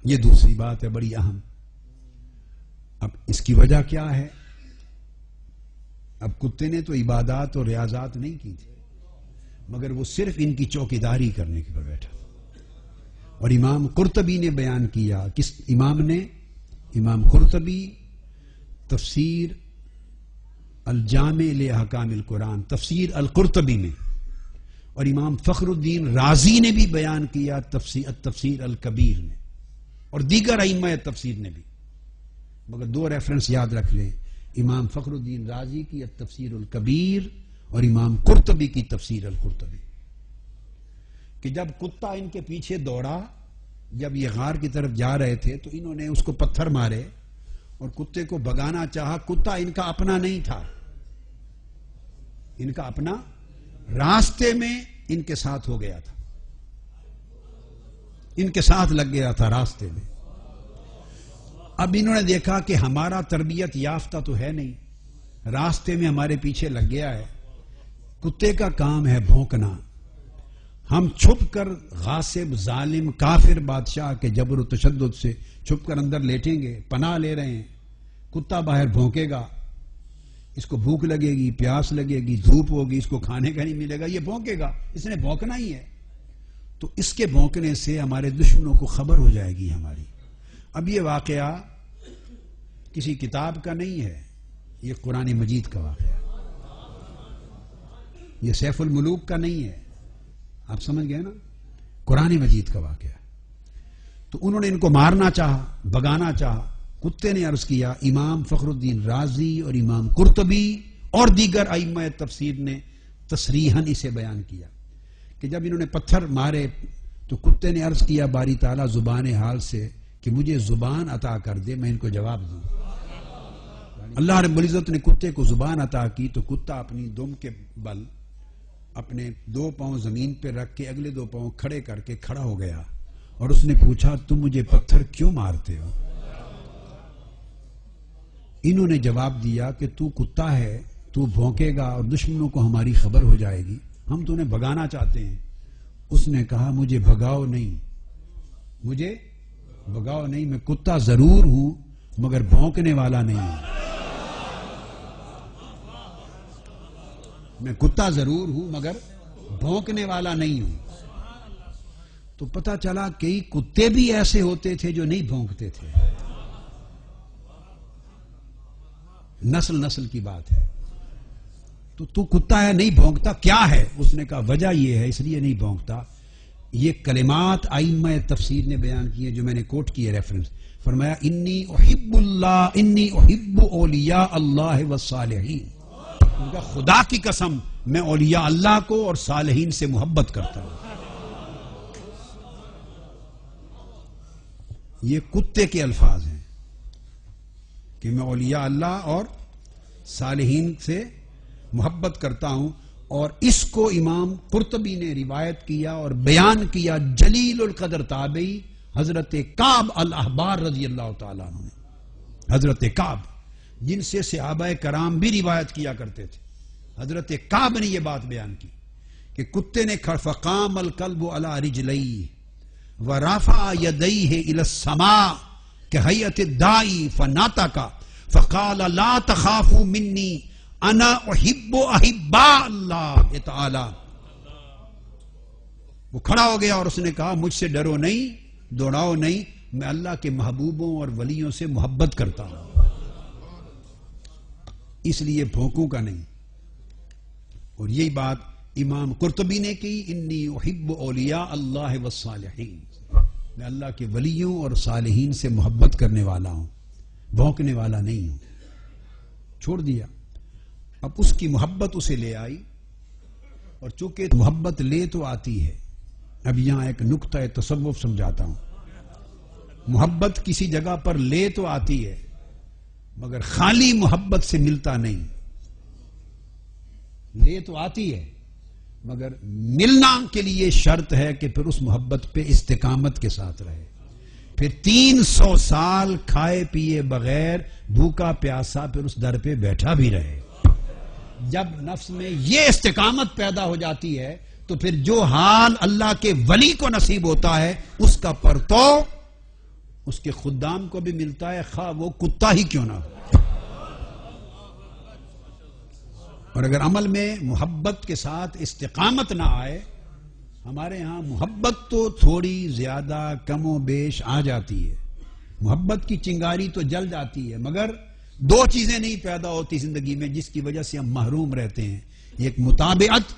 یہ دوسری بات ہے بڑی اہم. اب اس کی وجہ کیا ہے؟ اب کتے نے تو عبادات اور ریاضات نہیں کی تھی، مگر وہ صرف ان کی چوکیداری کرنے کے پر بیٹھا. اور امام قرطبی نے بیان کیا، کس امام نے؟ امام قرطبی تفسیر الجامع لاحکام القرآن، تفسیر القرطبی میں، اور امام فخر الدین رازی نے بھی بیان کیا تفسیر الکبیر میں، اور دیگر ائمہ تفسیر نے بھی. مگر دو ریفرنس یاد رکھ لیں، امام فخر الدین رازی کی تفسیر الکبیر اور امام قرطبی کی تفسیر القرطبی، کہ جب کتا ان کے پیچھے دوڑا، جب یہ غار کی طرف جا رہے تھے تو انہوں نے اس کو پتھر مارے اور کتے کو بھگانا چاہا. کتا ان کا اپنا نہیں تھا، ان کا اپنا راستے میں ان کے ساتھ ہو گیا تھا، ان کے ساتھ لگ گیا تھا راستے میں. اب انہوں نے دیکھا کہ ہمارا تربیت یافتہ تو ہے نہیں، راستے میں ہمارے پیچھے لگ گیا ہے، کتے کا کام ہے بھونکنا، ہم چھپ کر غاصب ظالم کافر بادشاہ کے جبر و تشدد سے چھپ کر اندر لیٹیں گے، پناہ لے رہے ہیں. کتا باہر بھونکے گا، اس کو بھوک لگے گی، پیاس لگے گی، دھوپ ہوگی، اس کو کھانے کا نہیں ملے گا، یہ بھونکے گا، اس نے بھونکنا ہی ہے. تو اس کے بھونکنے سے ہمارے دشمنوں کو خبر ہو جائے گی ہماری. اب یہ واقعہ کسی کتاب کا نہیں ہے، یہ قرآن مجید کا واقعہ، یہ سیف الملوک کا نہیں ہے، آپ سمجھ گئے نا، قرآن مجید کا واقعہ. تو انہوں نے ان کو مارنا چاہا، بگانا چاہا. کتے نے عرض کیا، امام فخر الدین رازی اور امام قرطبی اور دیگر ائمہ تفسیر نے تصریحاً اسے بیان کیا کہ جب انہوں نے پتھر مارے تو کتے نے عرض کیا باری تعالیٰ زبان حال سے کہ مجھے زبان عطا کر دے، میں ان کو جواب دوں. اللہ رب العزت نے کتے کو زبان عطا کی تو کتا اپنی دم کے بل اپنے 2 پاؤں زمین پہ رکھ کے اگلے 2 پاؤں کھڑے کر کے کھڑا ہو گیا اور اس نے پوچھا تم مجھے پتھر کیوں مارتے ہو؟ انہوں نے جواب دیا کہ تو کتا ہے، تو بھونکے گا اور دشمنوں کو ہماری خبر ہو جائے گی، ہم تو انہیں بھگانا چاہتے ہیں. اس نے کہا مجھے بھگاؤ نہیں، مجھے بھگاؤ نہیں، میں کتا ضرور ہوں مگر بھونکنے والا نہیں ہوں. میں کتا ضرور ہوں مگر بھونکنے والا نہیں ہوں. تو پتہ چلا کئی کتے بھی ایسے ہوتے تھے جو نہیں بھونکتے تھے. نسل نسل کی بات ہے. تو کتا ہے نہیں بھونکتا، کیا ہے؟ اس نے کہا وجہ یہ ہے، اس لیے نہیں بھونکتا. یہ کلمات ائمہ تفسیر نے بیان کیے جو میں نے کوٹ کیے ریفرنس. فرمایا انی احب اللہ، انی احب اولیاء اللہ والصالحین. خدا کی قسم میں اولیاء اللہ کو اور صالحین سے محبت کرتا ہوں. یہ کتے کے الفاظ ہیں کہ میں اولیاء اللہ اور صالحین سے محبت کرتا ہوں. اور اس کو امام قرطبی نے روایت کیا اور بیان کیا جلیل القدر تابعی حضرت کعب الاحبار رضی اللہ تعالیٰ عنہ نے. حضرت کعب جن سے صحابہ کرام بھی روایت کیا کرتے تھے، حضرت کعب نے یہ بات بیان کی کہ کتے نے فقام الکلب علی رجلیہ ورفع یدیہ الی السماء کہیئت الدائی فناطق فقال لا تخافوا منی انا احب احباء اللہ تعالی. وہ کھڑا ہو گیا اور اس نے کہا مجھ سے ڈرو نہیں، دوڑاؤ نہیں، میں اللہ کے محبوبوں اور ولیوں سے محبت کرتا ہوں، اس لیے بھونکوں کا نہیں. اور یہی بات امام قرطبی نے کی، انی احب اولیاء اللہ والصالحین، میں اللہ کے ولیوں اور صالحین سے محبت کرنے والا ہوں، بھونکنے والا نہیں ہوں. چھوڑ دیا. اب اس کی محبت اسے لے آئی، اور چونکہ محبت لے تو آتی ہے. اب یہاں ایک نقطہ تصوف سمجھاتا ہوں. محبت کسی جگہ پر لے تو آتی ہے مگر خالی محبت سے ملتا نہیں. لے تو آتی ہے مگر ملنا کے لیے شرط ہے کہ پھر اس محبت پہ استقامت کے ساتھ رہے. پھر 300 سال کھائے پیے بغیر بھوکا پیاسا پھر اس در پہ بیٹھا بھی رہے. جب نفس میں یہ استقامت پیدا ہو جاتی ہے تو پھر جو حال اللہ کے ولی کو نصیب ہوتا ہے اس کا پرتو اس کے خدام کو بھی ملتا ہے، خواہ وہ کتا ہی کیوں نہ ہو۔ اور اگر عمل میں محبت کے ساتھ استقامت نہ آئے، ہمارے ہاں محبت تو تھوڑی زیادہ کم و بیش آ جاتی ہے، محبت کی چنگاری تو جل جاتی ہے، مگر دو چیزیں نہیں پیدا ہوتی زندگی میں جس کی وجہ سے ہم محروم رہتے ہیں، ایک متابعت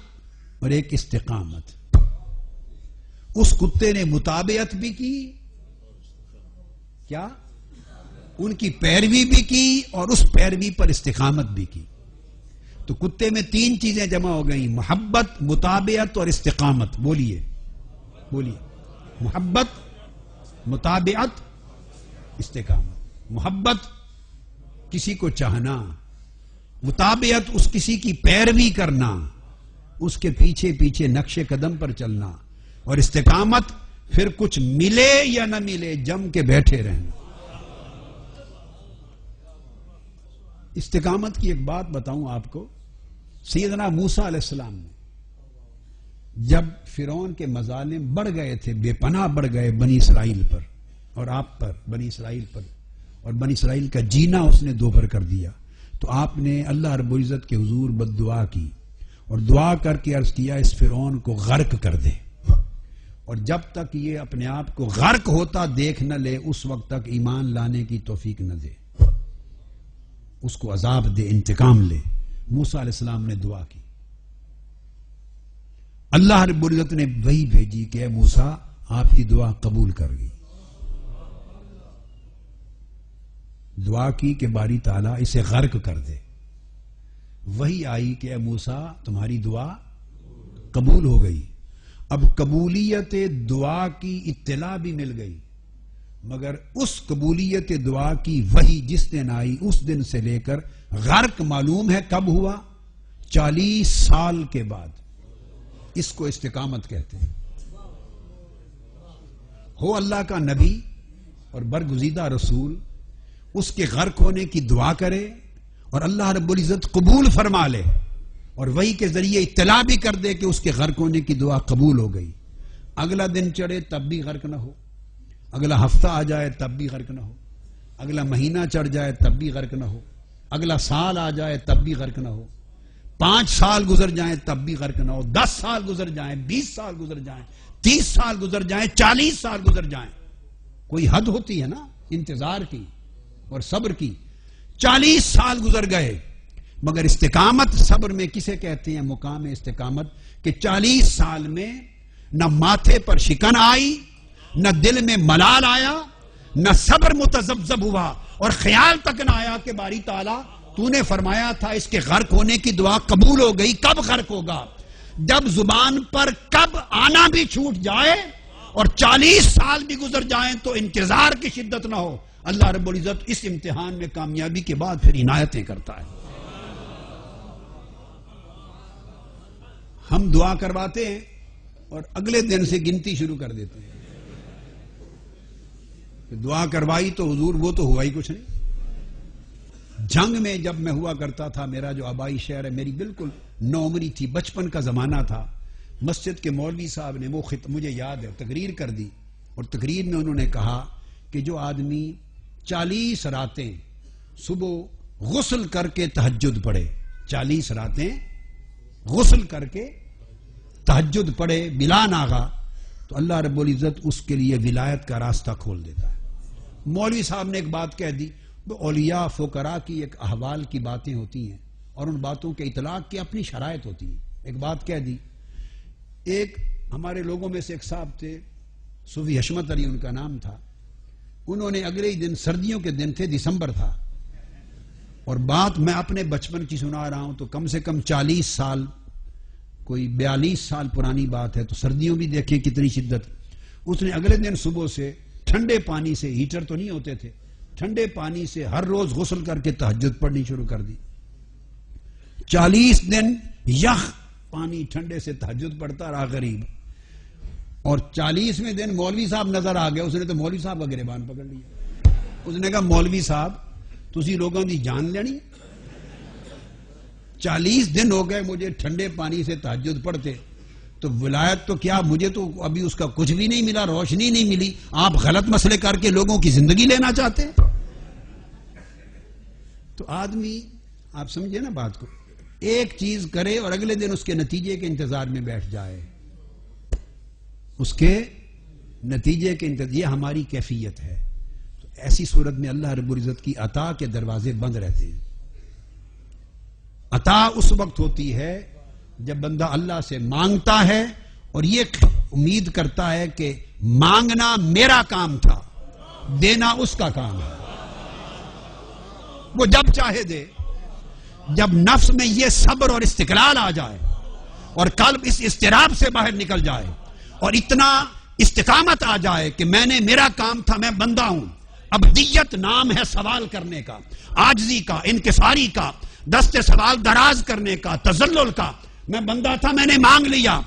اور ایک استقامت۔ اس کتے نے متابعت بھی کی، کیا ان کی پیروی بھی کی اور اس پیروی پر استقامت بھی کی۔ تو کتے میں تین چیزیں جمع ہو گئی، محبت، متابعت اور استقامت۔ بولیے بولیے، محبت، متابعت، استقامت۔ محبت کسی کو چاہنا، متابعت اس کسی کی پیروی کرنا، اس کے پیچھے پیچھے نقش قدم پر چلنا، اور استقامت پھر کچھ ملے یا نہ ملے جم کے بیٹھے رہنا۔ استقامت کی ایک بات بتاؤں آپ کو، سیدنا موسیٰ علیہ السلام نے جب فرعون کے مظالم بڑھ گئے تھے، بے پناہ بڑھ گئے بنی اسرائیل پر اور آپ پر، بنی اسرائیل پر، اور بنی اسرائیل کا جینا اس نے دوبھر کر دیا، تو آپ نے اللہ رب العزت کے حضور بد دعا کی اور دعا کر کے عرض کیا اس فرعون کو غرق کر دے، اور جب تک یہ اپنے آپ کو غرق ہوتا دیکھ نہ لے اس وقت تک ایمان لانے کی توفیق نہ دے، اس کو عذاب دے، انتقام لے۔ موسیٰ علیہ السلام نے دعا کی، اللہ رب العزت نے وحی بھیجی کہ اے موسیٰ آپ کی دعا قبول کر گئی۔ دعا کی کہ باری تعالیٰ اسے غرق کر دے، وحی آئی کہ اے موسیٰ تمہاری دعا قبول ہو گئی۔ اب قبولیت دعا کی اطلاع بھی مل گئی، مگر اس قبولیت دعا کی وحی جس دن آئی اس دن سے لے کر غرق معلوم ہے کب ہوا؟ 40 سال کے بعد۔ اس کو استقامت کہتے ہیں۔ ہو اللہ کا نبی اور برگزیدہ رسول، اس کے غرق ہونے کی دعا کرے اور اللہ رب العزت قبول فرما لے اور وحی کے ذریعے اطلاع بھی کر دے کہ اس کے غرق ہونے کی دعا قبول ہو گئی، اگلا دن چڑھے تب بھی غرق نہ ہو، اگلا ہفتہ آ جائے تب بھی غرق نہ ہو، اگلا مہینہ چڑھ جائے تب بھی غرق نہ ہو، اگلا سال آ جائے تب بھی غرق نہ ہو، 5 سال گزر جائیں تب بھی غرق نہ ہو، 10 سال گزر جائیں، 20 سال گزر جائیں، 30 سال گزر جائیں، 40 سال گزر جائیں، کوئی حد ہوتی ہے نا انتظار کی اور صبر کی۔ 40 سال گزر گئے، مگر استقامت صبر میں کسے کہتے ہیں؟ مقام استقامت، کہ 40 سال میں نہ ماتھے پر شکن آئی، نہ دل میں ملال آیا، نہ صبر متذبذب ہوا، اور خیال تک نہ آیا کہ باری تعالیٰ تو نے فرمایا تھا اس کے غرق ہونے کی دعا قبول ہو گئی، کب غرق ہوگا؟ جب زبان پر کب آنا بھی چھوٹ جائے اور 40 سال بھی گزر جائیں تو انتظار کی شدت نہ ہو۔ اللہ رب العزت اس امتحان میں کامیابی کے بعد پھر عنایتیں کرتا ہے۔ ہم دعا کرواتے ہیں اور اگلے دن سے گنتی شروع کر دیتے ہیں، دعا کروائی تو حضور وہ تو ہوا ہی کچھ نہیں۔ جنگ میں جب میں ہوا کرتا تھا، میرا جو آبائی شہر ہے، میری بالکل نوعمری تھی، بچپن کا زمانہ تھا، مسجد کے مولوی صاحب نے وہ مجھے یاد ہے تقریر کر دی، اور تقریر میں انہوں نے کہا کہ جو آدمی 40 راتیں صبح غسل کر کے تہجد پڑھے، 40 راتیں غسل کر کے تہجد پڑھے بلا ناغا، تو اللہ رب العزت اس کے لیے ولایت کا راستہ کھول دیتا ہے۔ مولوی صاحب نے ایک بات کہہ دی، تو اولیاء فقراء کی ایک احوال کی باتیں ہوتی ہیں اور ان باتوں کے اطلاق کی اپنی شرائط ہوتی ہیں۔ ایک بات کہہ دی، ایک ہمارے لوگوں میں سے ایک صاحب تھے، صوفی حشمت علی ان کا نام تھا، انہوں نے اگلے ہی دن، سردیوں کے دن تھے، دسمبر تھا، اور بات میں اپنے بچپن کی سنا رہا ہوں، تو کم سے کم 40 سال، کوئی 42 سال پرانی بات ہے، تو سردیوں بھی دیکھیں کتنی شدت۔ اس نے اگلے دن صبح سے ٹھنڈے پانی سے، ہیٹر تو نہیں ہوتے تھے، ٹھنڈے پانی سے ہر روز غسل کر کے تہجد پڑھنی شروع کر دی۔ 40 دن یخ پانی ٹھنڈے سے تہجد پڑھتا رہا غریب، اور 40ویں دن مولوی صاحب نظر آ گیا، اس نے تو مولوی صاحب کا گریبان پکڑ لیا، اس نے کہا مولوی صاحب تسی لوگوں دی جان لینی، 40 دن ہو گئے مجھے ٹھنڈے پانی سے تہجد پڑھتے، تو ولایت تو کیا، مجھے تو ابھی اس کا کچھ بھی نہیں ملا، روشنی نہیں ملی، آپ غلط مسئلے کر کے لوگوں کی زندگی لینا چاہتے ہیں؟ تو آدمی، آپ سمجھے نا بات کو، ایک چیز کرے اور اگلے دن اس کے نتیجے کے انتظار میں بیٹھ جائے، اس کے نتیجے کے انتظار، یہ ہماری کیفیت ہے۔ تو ایسی صورت میں اللہ رب العزت کی عطا کے دروازے بند رہتے ہیں۔ عطا اس وقت ہوتی ہے جب بندہ اللہ سے مانگتا ہے اور یہ امید کرتا ہے کہ مانگنا میرا کام تھا، دینا اس کا کام ہے، وہ جب چاہے دے۔ جب نفس میں یہ صبر اور استقلال آ جائے اور قلب اس اضطراب سے باہر نکل جائے اور اتنا استقامت آ جائے کہ میں نے، میرا کام تھا، میں بندہ ہوں، ابدیت نام ہے سوال کرنے کا، عاجزی کا، انکساری کا، دست سوال دراز کرنے کا، تذلل کا، میں بندہ تھا، میں نے مانگ لیا،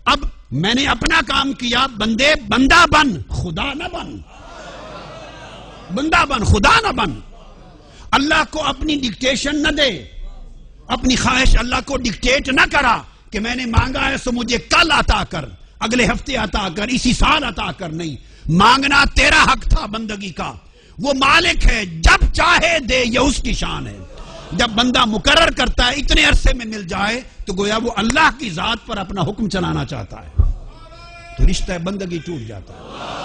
اب میں نے اپنا کام کیا، بندے بندہ بن، خدا نہ بن، بندہ بن، خدا نہ بن۔ اللہ کو اپنی ڈکٹیشن نہ دے، اپنی خواہش اللہ کو ڈکٹیٹ نہ کرا کہ میں نے مانگا ہے سو مجھے کل عطا کر، اگلے ہفتے عطا کر، اسی سال عطا کر، نہیں، مانگنا تیرا حق تھا بندگی کا، وہ مالک ہے، جب چاہے دے، یہ اس کی شان ہے۔ جب بندہ مقرر کرتا ہے اتنے عرصے میں مل جائے تو گویا وہ اللہ کی ذات پر اپنا حکم چلانا چاہتا ہے، تو رشتہ بندگی ٹوٹ جاتا ہے۔